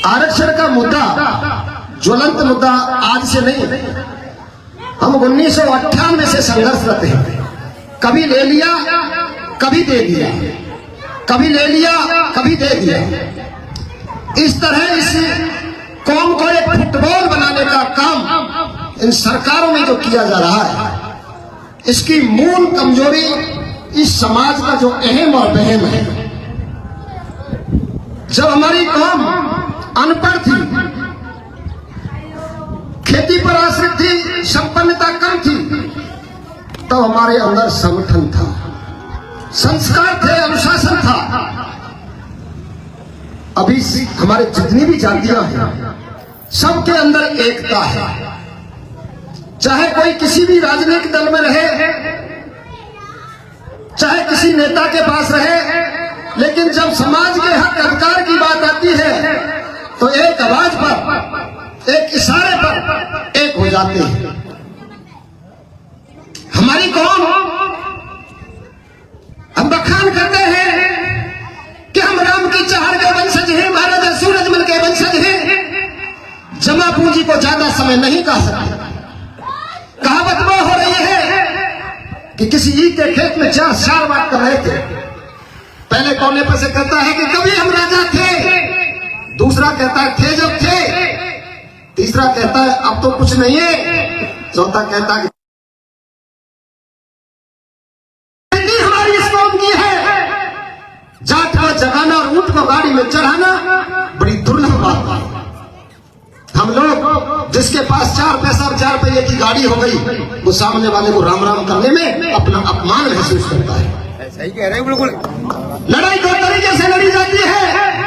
आरक्षण का मुद्दा ज्वलंत मुद्दा आज से नहीं, हम 1998 से संघर्षरत हैं। कभी ले लिया, कभी दे दिया, कभी ले लिया, कभी दे दिया। इस तरह इस कौम को एक फुटबॉल बनाने का काम इन सरकारों में जो किया जा रहा है, इसकी मूल कमजोरी इस समाज का जो अहम और वहम है। जब हमारी कौम अनपढ़ थी, खेती पर आश्रित थी, संपन्नता कम थी, तब हमारे अंदर संगठन था, संस्कार थे, अनुशासन था। अभी हमारे जितनी भी जातियां हैं, सबके अंदर एकता है। चाहे कोई किसी भी राजनीतिक दल में रहे, चाहे किसी नेता के पास रहे, लेकिन जब समाज के हक अधिकार की बात आती है तो एक आवाज पर, एक इशारे पर एक हो जाते हैं। हमारी कौम, हम बखान करते हैं कि हम राम की चहार के वंशज हैं, महाराजा सूरजमल के वंशज हैं। जमा पूंजी को ज्यादा समय नहीं कह सकते। कहावत वो हो रही है कि किसी ईख के खेत में 4 बात कर रहे थे। पहले कोने पर से कहता है कि कभी हम राजा थे, दूसरा कहता है थे जब थे, तीसरा कहता है अब तो कुछ नहीं है, चौथा कहता है हमारी इस कौम की है। जाट को जगाना और ऊंट को गाड़ी में चढ़ाना बड़ी दुर्लभ बात है। हम लोग जिसके पास 4 पैसा और 4 रुपये की गाड़ी हो गई, वो सामने वाले को राम राम करने में अपना अपमान महसूस करता है। सही कह रहे हैं बिल्कुल। लड़ाई 2 तरीके से लड़ी जाती है।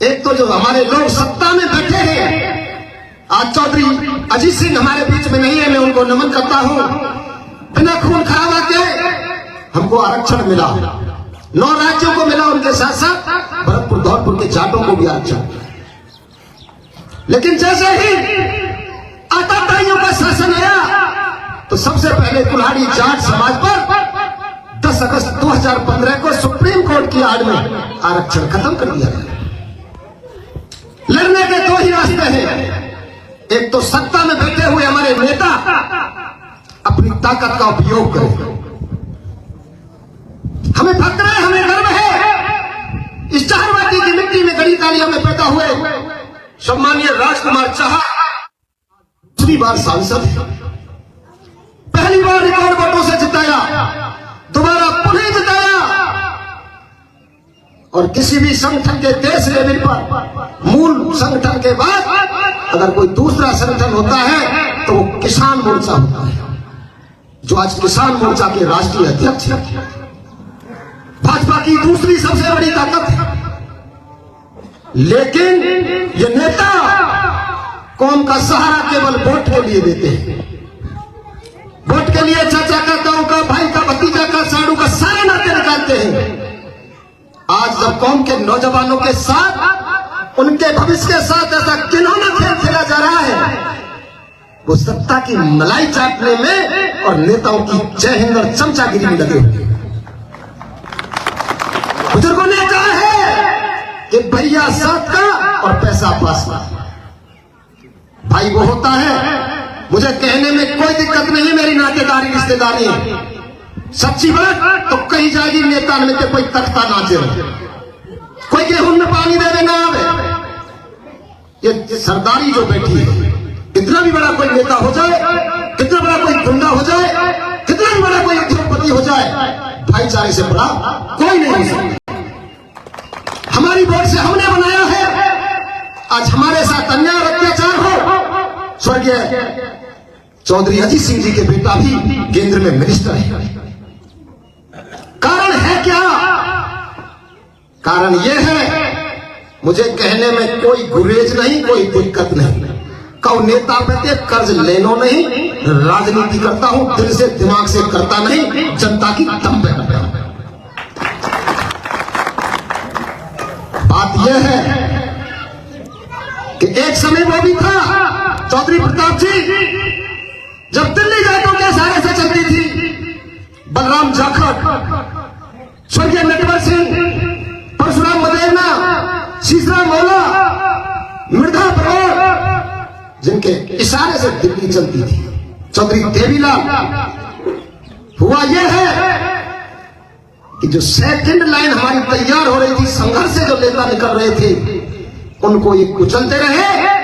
एक तो जो हमारे लोग सत्ता में बैठे हैं, आज चौधरी अजीत सिंह हमारे बीच में नहीं है, मैं उनको नमन करता हूं। बिना खून खराबा के हमको आरक्षण मिला, 9 राज्यों को मिला, उनके साथ साथ भरतपुर धौलपुर के जाटों को भी आरक्षण। लेकिन जैसे ही आताताइयों का शासन आया तो सबसे पहले कुल्हाड़ी जाट समाज पर 10 अगस्त 2015 को सुप्रीम कोर्ट की आड़ में आरक्षण खत्म कर दिया गया। लड़ने के 2 ही रास्ते हैं। एक तो सत्ता में बैठे हुए हमारे नेता अपनी ताकत का उपयोग करें। हमें फक्र है, हमें गर्व है, इस चारवाटी की मिट्टी में गड़ी तालियों में पैदा हुए सम्मानीय राजकुमार चाहा दूसरी बार सांसद है। पहली बार रिकॉर्ड वोटों से जिताया, दोबारा पुनः जिताया। और किसी भी संगठन के देश लेवल पर मूल संगठन के बाद अगर कोई दूसरा संगठन होता है तो वो किसान मोर्चा होता है, जो आज किसान मोर्चा के राष्ट्रीय अध्यक्ष है। भाजपा की दूसरी सबसे बड़ी ताकत है। लेकिन ये नेता कौम का सहारा केवल वोट के लिए देते हैं। वोट के लिए चाचा का, ताऊ का, भाई का, भतीजा का, साड़ू का सारे नाते निकालते हैं। आज जब कौम के नौजवानों के साथ, उनके भविष्य के साथ ऐसा घिनौना खेल खेला जा रहा है, वो सत्ता की मलाई चाटने में और नेताओं की जय हिंद और चमचागिरी में लगे हुए। बुजुर्गों ने कहा है कि भैया साथ का और पैसा पास का। भाई वो होता है, मुझे कहने में कोई दिक्कत नहीं, मेरी नातेदारी रिश्तेदारी है। सच्ची बात तो कही जाएगी, नेता में कोई तख्ता नाचे, कोई गेहूं में पानी देने ना आवे। ये सरदारी जो बैठी है, कितना भी बड़ा कोई नेता हो जाए, कितना बड़ा कोई गुंडा हो जाए, कितना भी बड़ा कोई उद्योगपति हो जाए, भाईचारे से बड़ा कोई नहीं हो सकता। हमारी वोट से हमने बनाया है। आज हमारे साथ अन्याय और अत्याचार हो, स्वर्गीय चौधरी अजीत सिंह जी के बेटा भी केंद्र में मिनिस्टर है। कारण है क्या? कारण यह है, मुझे कहने में कोई गुरेज नहीं, कोई दिक्कत नहीं। कौ नेता पे कर्ज लेनो नहीं, राजनीति करता हूं, दिल से दिमाग से करता नहीं, जनता की दम पे करता हूं। बात यह है कि एक समय वो भी था चौधरी प्रताप जी, जब दिल्ली जाटों के सहारे से चलती थी। बलराम जाखड़, स्वर्गीय नटवर सिंह, परशुराम मदेवना, शीशराम मौला, जिनके इशारे से दिल्ली चलती थी, चौधरी देवीलाल। हुआ यह है कि जो सेकंड लाइन हमारी तैयार हो रही थी, संघर्ष से जो नेता निकल रहे थे, उनको ये कुचलते रहे।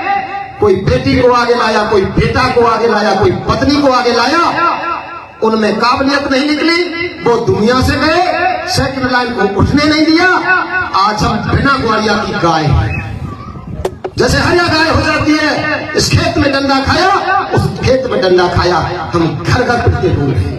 कोई बेटी को आगे लाया, कोई बेटा को आगे लाया, कोई पत्नी को आगे लाया, उनमें काबिलियत नहीं निकली, वो दुनिया से गए, सेकंड लाइन को उठने नहीं दिया। आज हम बिना ग्वालिया की गाय, जैसे हरिया गाय हो जाती है, इस खेत में डंडा खाया, उस खेत में डंडा खाया, हम घर घर पिटते हुए हैं।